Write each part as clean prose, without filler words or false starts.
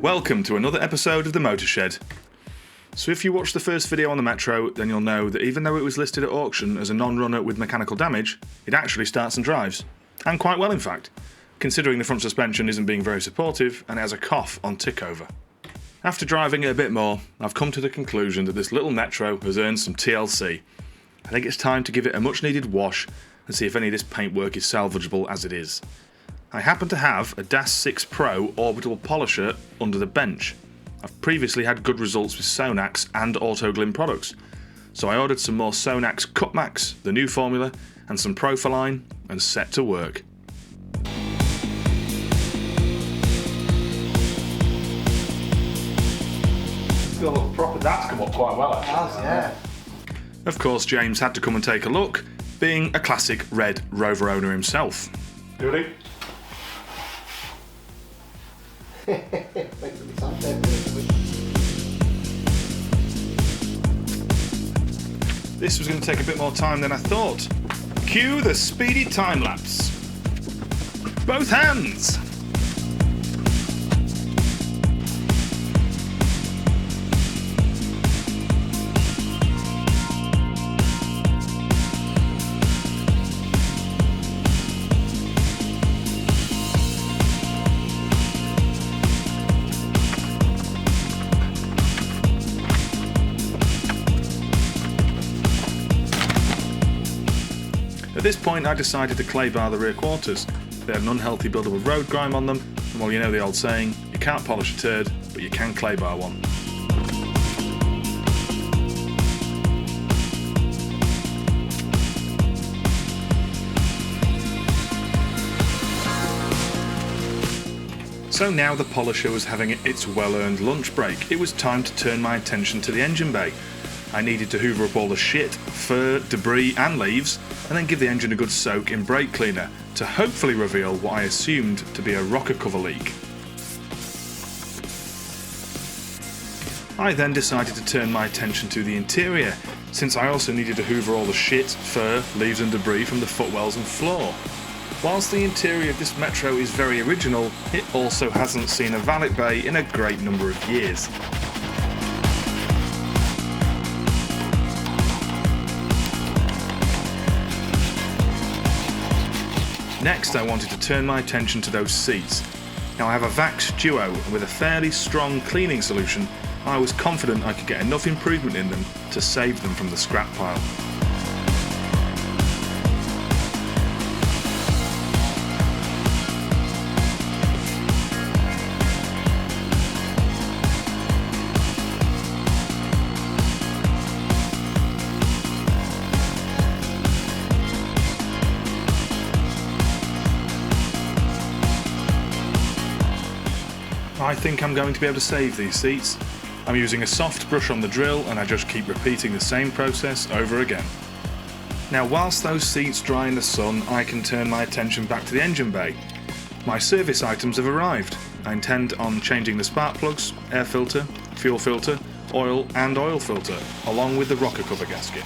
Welcome to another episode of The Motor Shed. So if you watched the first video on the Metro, then you'll know that even though it was listed at auction as a non-runner with mechanical damage, it actually starts and drives. And quite well in fact, considering the front suspension isn't being very supportive and it has a cough on tick-over. After driving it a bit more, I've come to the conclusion that this little Metro has earned some TLC. I think it's time to give it a much needed wash and see if any of this paintwork is salvageable as it is. I happen to have a DAS 6 Pro orbital polisher under the bench. I've previously had good results with Sonax and Autoglym products, so I ordered some more Sonax Cutmax, the new formula, and some Profiline, and set to work. Still look proper, that's come up quite well actually. Yeah. Of course, James had to come and take a look, being a classic red Rover owner himself. Goody? This was going to take a bit more time than I thought. Cue the speedy time-lapse. Both hands! At this point I decided to clay bar the rear quarters. They had an unhealthy build-up of road grime on them, and well, you know the old saying, you can't polish a turd, but you can clay bar one. So now the polisher was having its well-earned lunch break. It was time to turn my attention to the engine bay. I needed to hoover up all the shit, fur, debris and leaves, and then give the engine a good soak in brake cleaner to hopefully reveal what I assumed to be a rocker cover leak. I then decided to turn my attention to the interior, since I also needed to hoover all the shit, fur, leaves and debris from the footwells and floor. Whilst the interior of this Metro is very original, it also hasn't seen a valet bay in a great number of years. Next I wanted to turn my attention to those seats. Now I have a Vax Duo, and with a fairly strong cleaning solution, I was confident I could get enough improvement in them to save them from the scrap pile. I think I'm going to be able to save these seats. I'm using a soft brush on the drill and I just keep repeating the same process over again. Now whilst those seats dry in the sun, I can turn my attention back to the engine bay. My service items have arrived. I intend on changing the spark plugs, air filter, fuel filter, oil and oil filter, along with the rocker cover gasket.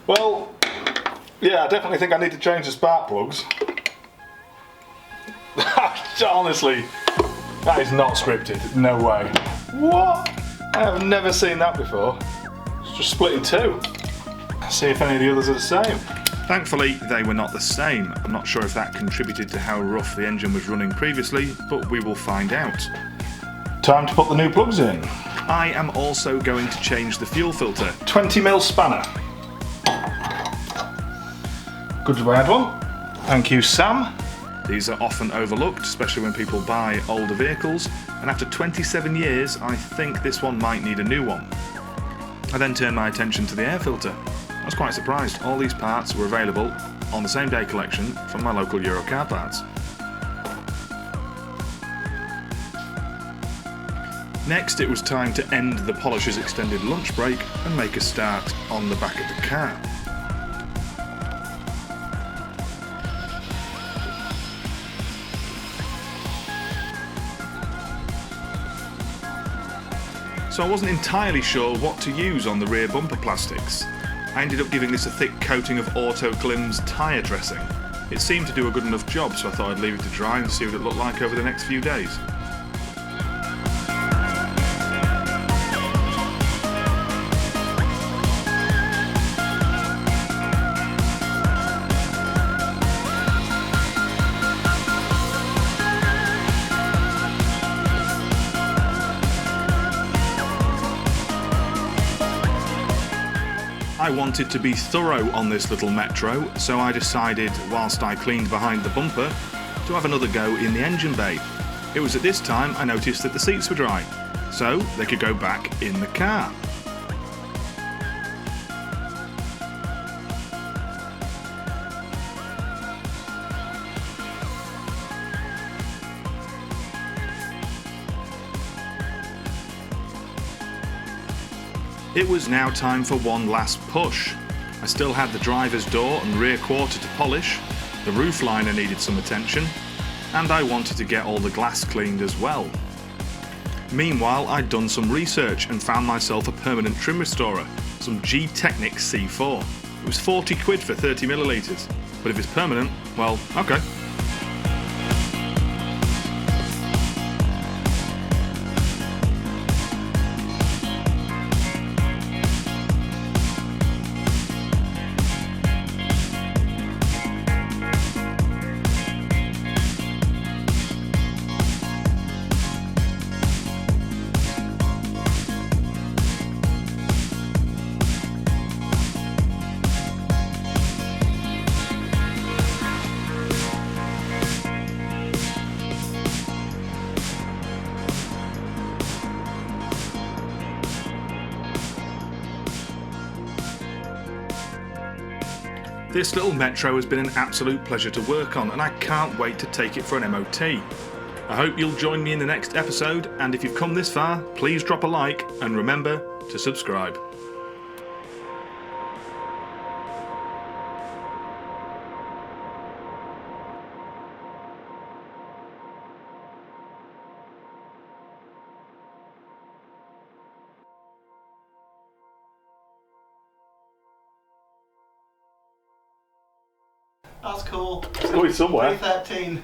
Well, yeah, I definitely think I need to change the spark plugs. Honestly, that is not scripted, no way. What? I have never seen that before. It's just split in two. See if any of the others are the same. Thankfully, they were not the same. I'm not sure if that contributed to how rough the engine was running previously, but we will find out. Time to put the new plugs in. I am also going to change the fuel filter. 20mm spanner. Good to add one. Thank you, Sam. These are often overlooked, especially when people buy older vehicles, and after 27 years, I think this one might need a new one. I then turned my attention to the air filter. I was quite surprised. All these parts were available on the same day collection from my local Euro car parts. Next, it was time to end the polisher's extended lunch break and make a start on the back of the car. so I wasn't entirely sure what to use on the rear bumper plastics. I ended up giving this a thick coating of Auto Glim's tyre dressing. It seemed to do a good enough job, so I thought I'd leave it to dry and see what it looked like over the next few days. I wanted to be thorough on this little Metro, so I decided, whilst I cleaned behind the bumper, to have another go in the engine bay. It was at this time I noticed that the seats were dry, so they could go back in the car. It was now time for one last push. I still had the driver's door and rear quarter to polish, the roof liner needed some attention, and I wanted to get all the glass cleaned as well. Meanwhile, I'd done some research and found myself a permanent trim restorer, some G-Technic C4. It was 40 quid for 30 millilitres, but if it's permanent, well, okay. This little Metro has been an absolute pleasure to work on, and I can't wait to take it for an MOT. I hope you'll join me in the next episode, and if you've come this far, please drop a like and remember to subscribe. That's cool. It's going somewhere. 2013.